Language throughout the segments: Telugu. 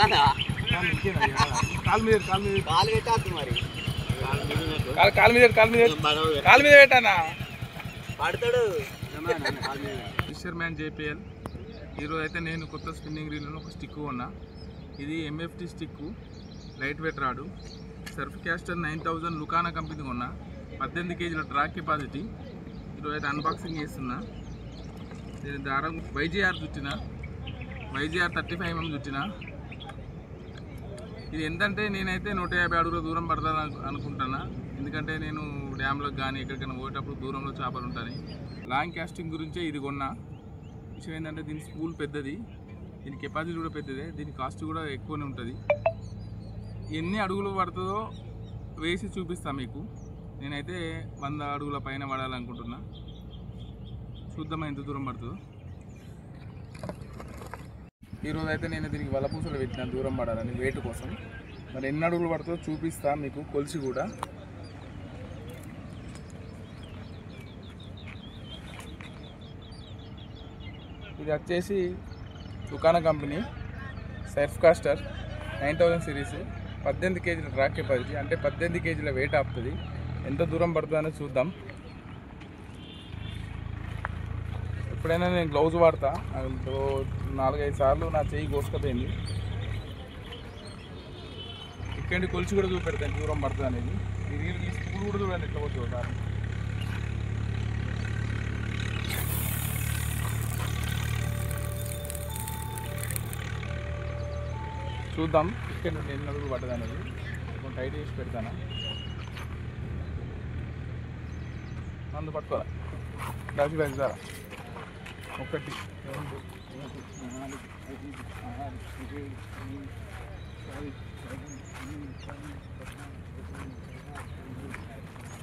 పెట్టానా పడతాడు. Fissure man JPL. ఈరోజు అయితే నేను కొత్త స్పిన్నింగ్ రీల్లో ఒక స్టిక్ కొన్నా. ఇది MFT స్టిక్, లైట్ వెయిట్ రాడు. సర్ఫ్ క్యాస్టర్ 9000 లుకానా కంపెనీ కొన్నా. 18 kg డ్రాగ్ కెపాసిటీ. ఈరోజు అయితే అన్బాక్సింగ్ చేస్తున్నా. నేను దారం YGR చుట్టిన, YGR 35 mm చుట్టిన. ఇది ఎంతంటే నేనైతే 150 అడుగుల దూరం పడతాను అనుకుంటున్నా. ఎందుకంటే నేను డ్యామ్లోకి కానీ ఎక్కడికైనా పోయేటప్పుడు దూరంలో చేపలు ఉంటాయి. లాంగ్ క్యాస్టింగ్ గురించే ఇది కొన్నా. విషయం ఏంటంటే దీని స్పూల్ పెద్దది, దీని కెపాసిటీ కూడా పెద్దదే, దీని కాస్ట్ కూడా ఎక్కువనే ఉంటుంది. ఎన్ని అడుగులు పడుతుందో వేసి చూపిస్తాను మీకు. నేనైతే 100 అడుగుల పైన పడాలనుకుంటున్నా. చూద్దామా ఎంత దూరం పడుతుందో. ఈరోజు అయితే నేను దీనికి వలపూసలు పెట్టిన దూరం పడాలని వెయిట్ కోసం. మరి ఎన్ని అడుగులు పడుతుందో చూపిస్తా మీకు కొలిసి కూడా. ఇది వచ్చేసి లుకానా company surf caster 9000 series, 18 kg drag capacity, అంటే 18 kg వెయిట్ ఆపుతుంది. ఎంత దూరం పడుతుందో చూద్దాం. ఎప్పుడైనా నేను గ్లౌజ్ వాడతా, 4-5 సార్లు నా చెయ్యి కోసుకపోయింది. ఇక్కడి కొలిచి కూడా చూపెడతాను దూరం పడుతుంది అనేది. ఈ స్కూల్ కూడా చూడండి ఎట్లా పోతుంది ఒకసారి. చూద్దాం ఇక్కడ నుండి ఎన్ని అడుగులు పడ్డది అనేది. కొంచెం టైట్ చేసి పెడతాను. మందు పట్టుకోవాలి. దాచి దారా 1 2 3 4 5 6 7 8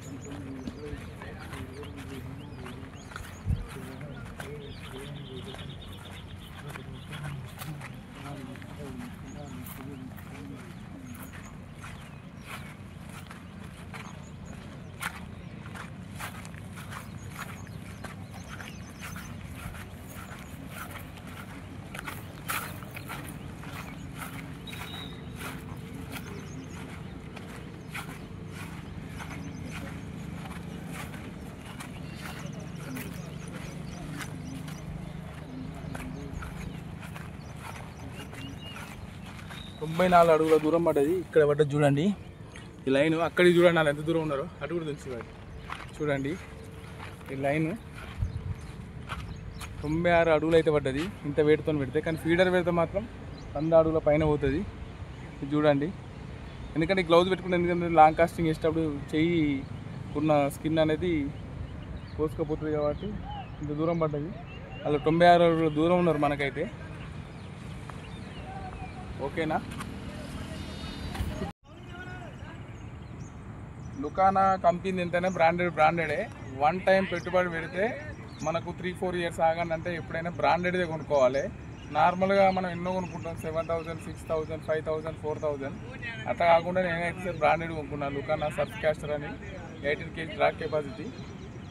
94 అడుగుల దూరం పడ్డది. ఇక్కడ పడ్డది చూడండి. ఈ లైన్ అక్కడికి చూడండి, వాళ్ళు ఎంత దూరం ఉన్నారో అటు కూడా తెలుసు చూడండి. ఈ లైన్ 96 అడుగులు అయితే పడ్డది ఇంత వెయిట్తో పెడితే. కానీ ఫీడర్ పెడితే మాత్రం 100 అడుగుల పైన పోతుంది. ఇది చూడండి. ఎందుకంటే గ్లౌజ్ పెట్టుకుంటే, ఎందుకంటే లాంగ్ కాస్టింగ్ వేసేటప్పుడు చెయ్యి ఉన్న స్కిన్ అనేది కోసుకపోతుంది కాబట్టి ఇంత దూరం పడ్డది. వాళ్ళు 96 అడుగుల దూరం ఉన్నారు మనకైతే. ఓకేనా. లుకానా కంపెనీ ఎంతైనా బ్రాండెడే. 1 టైం పెట్టుబడి పెడితే మనకు 3-4 ఇయర్స్ ఆగండి. ఎప్పుడైనా బ్రాండెడ్దే కొనుక్కోవాలి. నార్మల్గా మనం ఎన్నో కొనుక్కుంటాం, 7000, 6000, 5000, 4000. అట్లా కాకుండా నేనైతే బ్రాండెడ్ కొనుక్కున్నాను. లుకానా సర్ఫ్ క్యాస్టర్ అని 18 kg డ్రాగ్ కెపాసిటీ.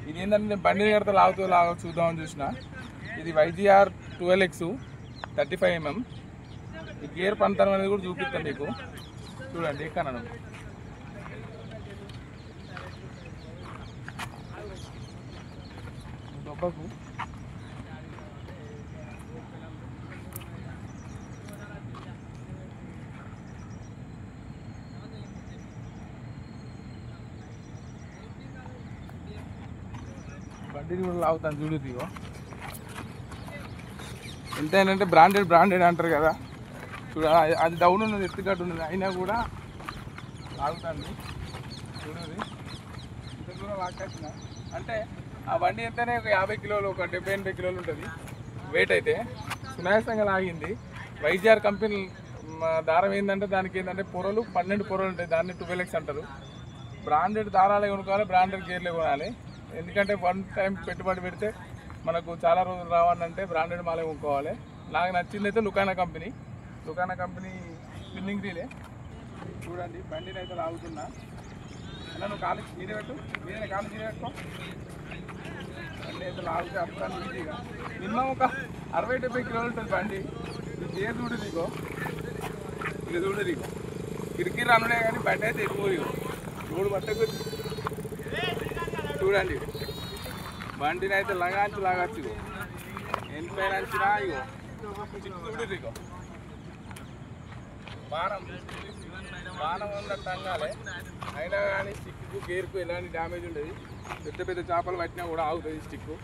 ఇది ఏంటంటే నేను బండి కడితే లాగా చూద్దామని చూసిన. ఇది YGR 12X 35 mm. ఈ గేర్ పంతరం అనేది కూడా చూపిస్తాను మీకు. చూడండి ఎక్కడను దొబ్బకు. బండిని కూడా లాగుతాను చూడు. దిగో ఎంతైనా బ్రాండెడ్ అంటారు కదా. అది డౌన్ ఉన్నది, ఎత్తుగడ్డ ఉన్నది, అయినా కూడా ఆగుతుంది. చూడండి ఇంత దూరం ఆకేసిన అంటే ఆ బండి ఎంతనే ఒక 50 కిలోలు, ఒక 70-80 కిలోలు ఉంటుంది వెయిట్. అయితే సునాయాసంగా లాగింది. YGR కంపెనీ దారం ఏంటంటే దానికి ఏంటంటే పొరలు 12 పొరలు ఉంటాయి. దాన్ని 12X అంటారు. బ్రాండెడ్ దారాలే కొనుక్కోవాలి, బ్రాండెడ్ గేర్లే కొనాలి. ఎందుకంటే 1 టైం పెట్టుబడి పెడితే మనకు చాలా రోజులు రావాలంటే బ్రాండెడ్ మాలే కొనుక్కోవాలి. నాకు నచ్చింది అయితే లుకానా కంపెనీ స్పిన్నింగ్ రీలే. చూడండి బండిని అయితే లాగుతున్నా. అలా నువ్వు కాలు మీద పెట్టు, మీద కాలు మీద పెట్టుకో. బండి అయితే లాగుతే అప్పుడు ఈజీగా మినిమం ఒక 60-70 కిలోలు ఉంటుంది బండి. గేర్ చూడు నీకు. ఇక చూడరు ఇక కిరికిరి అనుడే కానీ బండి అయితే ఎక్కువ ఇక రోడ్డు పట్టకు చూడండి బండిని అయితే లగాంచి లాగచ్చు ఇగో ఎంత పైన వచ్చినా ఇగో చూడరు ఇక బాణం ఉన్నట్టు అంగాలే అయినా కానీ స్టిక్కు గేర్కు ఎలాంటి డ్యామేజ్ ఉండదు పెద్ద పెద్ద చేపలు పట్టినా కూడా ఆగుతుంది స్టిక్కు